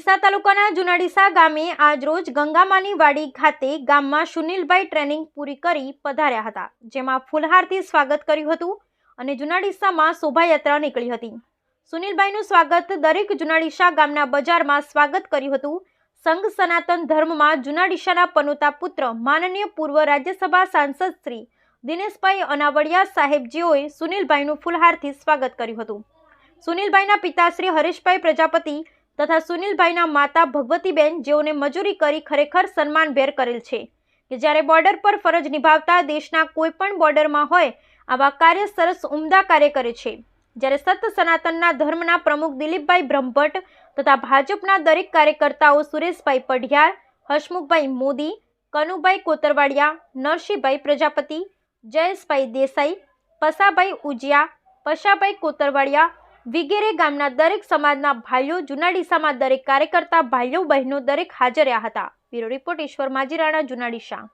ડીસા તાલુકાના જૂના ડીસા ગામે આજરોજ ગંગામાની વાડી ખાતે ગામમાં સુનિલભાઈ ટ્રેનિંગ પૂરી કરી પધાર્યા હતા, જેમાં ફૂલહારથી સ્વાગત કર્યું હતું અને જૂના ડીસામાં શોભાયાત્રા નીકળી હતી। સુનિલભાઈનું સ્વાગત દરેક જૂના ડીસા ગામના બજારમાં સ્વાગત કર્યું હતું। સંઘ સનાતન ધર્મમાં જૂના ડીસાના પનોતા પુત્ર માનનીય પૂર્વ રાજ્યસભા સાંસદ શ્રી દિનેશભાઈ અનાવડિયા સાહેબજીઓએ સુનિલભાઈનું ફૂલહારથી સ્વાગત કર્યું હતું। સુનિલભાઈના પિતા શ્રી હરેશભાઈ પ્રજાપતિ તથા સુનિલભાઈના માતા ભગવતીબેન, જેઓને મજૂરી કરી ખરેખર સન્માનભેર કરેલ છે કે જ્યારે બોર્ડર પર ફરજ નિભાવતા દેશના કોઈ પણ બોર્ડરમાં હોય આવા કાર્ય સરસ ઉમદા કાર્ય કરે છે। જ્યારે સત સનાતનના ધર્મના પ્રમુખ દિલીપભાઈ બ્રહ્મભટ્ટ તથા ભાજપના દરેક કાર્યકર્તાઓ સુરેશભાઈ પઢિયાર, હસમુખભાઈ મોદી, કનુભાઈ કોતરવાડિયા, નરસિંહભાઈ પ્રજાપતિ, જયેશભાઈ દેસાઈ, પસાભાઈ ઉજિયા, પશાભાઈ કોતરવાડિયા વિગેરે ગામના દરેક સમાજના ભાઈઓ, જૂના ડીસામાં દરેક કાર્યકર્તા ભાઈઓ બહેનો દરેક હાજર રહ્યા હતા। બ્યુરો રિપોર્ટ ઈશ્વર માજીરાણા, જૂના ડીસા।